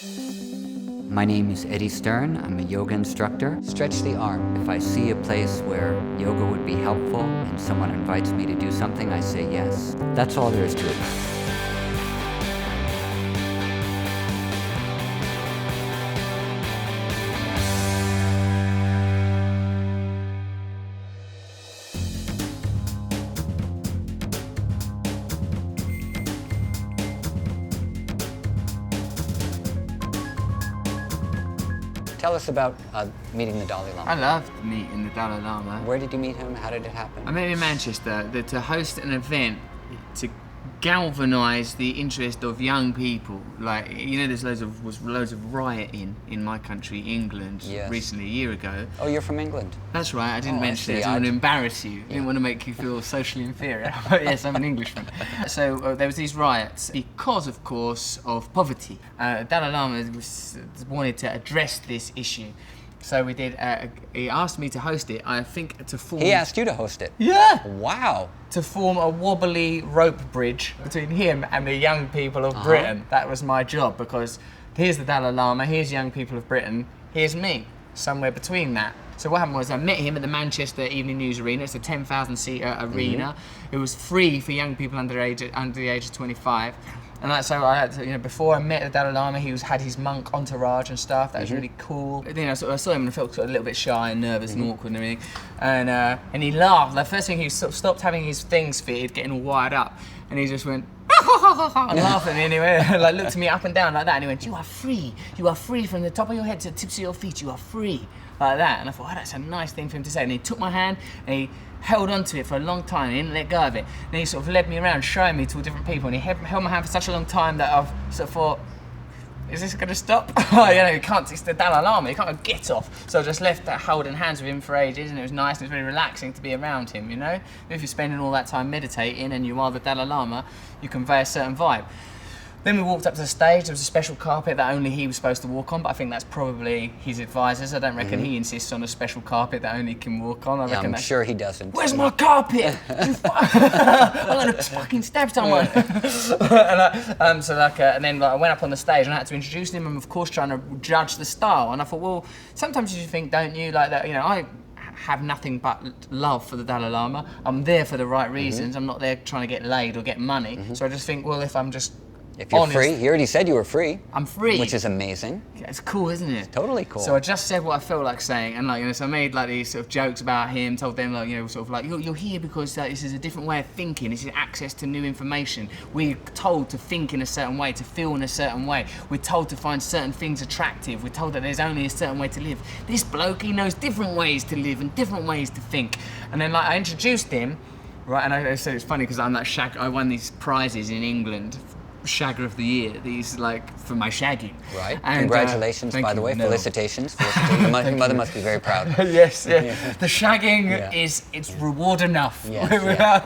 My name is Eddie Stern. I'm a yoga instructor. Stretch the arm. If I see a place where yoga would be helpful and someone invites me to do something, I say yes. That's all there is to it. Tell us about meeting the Dalai Lama. I loved meeting the Dalai Lama. Where did you meet him? How did it happen? I met him in Manchester to host an event to galvanise the interest of young people. Like, you know, there's loads of rioting in my country, England, recently, a year ago. Oh, you're from England? That's right, I didn't mention it. I didn't want to embarrass you. I didn't want to make you feel socially inferior. But yes, I'm an Englishman. So there was these riots because, of course, of poverty. Dalai Lama wanted to address this issue. So we did, he asked me to host it, I think to form... He asked you to host it? Yeah! Wow! To form a wobbly rope bridge between him and the young people of Britain. That was my job, because here's the Dalai Lama, here's young people of Britain, here's me, somewhere between that. So what happened was I met him at the Manchester Evening News Arena. It's a 10,000 seater arena. It was free for young people under the age of 25. And so I had to, you know, before I met the Dalai Lama, he had his monk entourage and stuff. That was really cool. You know, so I saw him and I felt sort of a little bit shy and nervous and awkward and everything. And he laughed. The first thing, he sort of stopped having his things fitted, getting all wired up, and he just went and laughing anyway, like looked at me up and down like that, and he went, "You are free. You are free from the top of your head to the tips of your feet. You are free." Like that. And I thought, oh, that's a nice thing for him to say. And he took my hand and he held onto it for a long time. He didn't let go of it. Then he sort of led me around, showing me to all different people. And he held my hand for such a long time that I've sort of thought, is this going to stop? You know, you can't, it's the Dalai Lama, you can't get off. So I just left that holding hands with him for ages, and it was nice and it was very relaxing to be around him, you know? If you're spending all that time meditating and you are the Dalai Lama, you convey a certain vibe. Then we walked up to the stage. There was a special carpet that only he was supposed to walk on, but I think that's probably his advisors. I don't reckon he insists on a special carpet that only he can walk on. I reckon I'm sure he doesn't. Where's my carpet? I'm gonna fucking stab someone. And then I went up on the stage and I had to introduce him, and of course trying to judge the style. And I thought, well, sometimes you think, don't you, like that? You know, I have nothing but love for the Dalai Lama. I'm there for the right reasons. I'm not there trying to get laid or get money. So I just think, well, if I'm just if you're honest, free, he already said you were free. I'm free. Which is amazing. Yeah, it's cool, isn't it? It's totally cool. So I just said what I felt like saying, and like, you know, so I made like these sort of jokes about him, told them like, you know, sort of like, you're here because this is a different way of thinking, this is access to new information. We're told to think in a certain way, to feel in a certain way. We're told to find certain things attractive. We're told that there's only a certain way to live. This bloke, he knows different ways to live and different ways to think. And then like I introduced him, right, and I said it's funny because I'm that I won these prizes in England. Shagger of the Year, these like for my shagging. Right. And, congratulations, by the way. No. Felicitations. Your mother must be very proud. Yes, yeah. The shagging it's reward enough without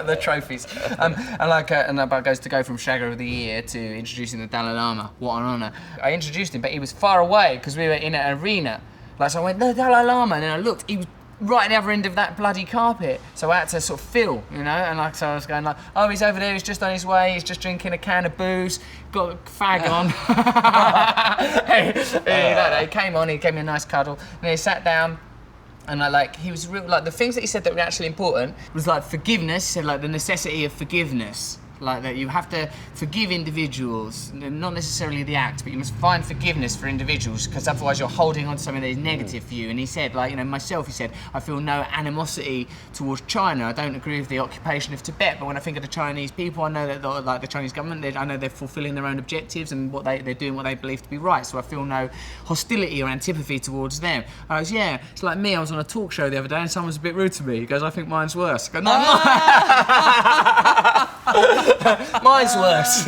the trophies. And that goes to go from Shagger of the Year to introducing the Dalai Lama. What an honour! I introduced him, but he was far away because we were in an arena. Like so, I went, the Dalai Lama, and then I looked. He was right at the other end of that bloody carpet. So I had to sort of feel, you know, and like so I was going like, oh, he's over there, he's just on his way, he's just drinking a can of booze, got a fag on. He came on, he gave me a nice cuddle, and then he sat down. And he was real, like the things that he said that were actually important was like forgiveness. He said like the necessity of forgiveness. Like that you have to forgive individuals, not necessarily the act, but you must find forgiveness for individuals because otherwise you're holding on to something that is negative for you. And he said, like, you know, myself, he said, I feel no animosity towards China. I don't agree with the occupation of Tibet, but when I think of the Chinese people, I know that like the Chinese government, I know they're fulfilling their own objectives and they're doing what they believe to be right. So I feel no hostility or antipathy towards them. I was, yeah, it's like me, I was on a talk show the other day and someone was a bit rude to me. He goes, I think mine's worse. I go, no, mine's worse.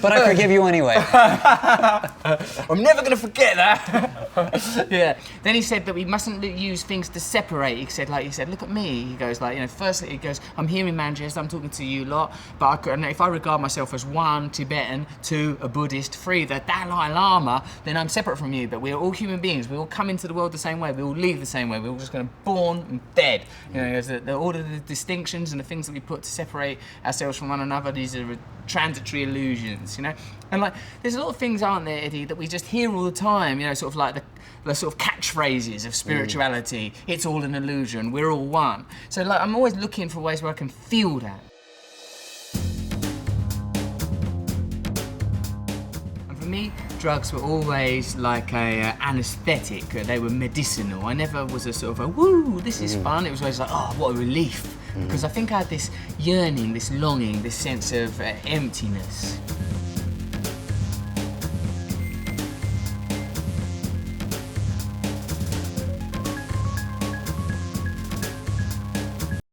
But I forgive you anyway. I'm never going to forget that. Yeah. Then he said that we mustn't use things to separate. He said, look at me. He goes, like, you know, firstly, he goes, I'm here in Manchester, I'm talking to you lot, but if I regard myself as 1, Tibetan, 2, a Buddhist, 3, the Dalai Lama, then I'm separate from you. But we're all human beings. We all come into the world the same way. We all leave the same way. We're all just going to born and dead. You know, all of the distinctions and the things that we put to separate ourselves from one another, these are transitory illusions, you know? And like, there's a lot of things, aren't there, Eddie, that we just hear all the time, you know, sort of like the sort of catchphrases of spirituality. It's all an illusion, we're all one. So like, I'm always looking for ways where I can feel that. And for me, drugs were always like a anaesthetic. They were medicinal. I never was a sort of a, woo, this is fun. It was always like, oh, what a relief. Because I think I had this yearning, this longing, this sense of emptiness.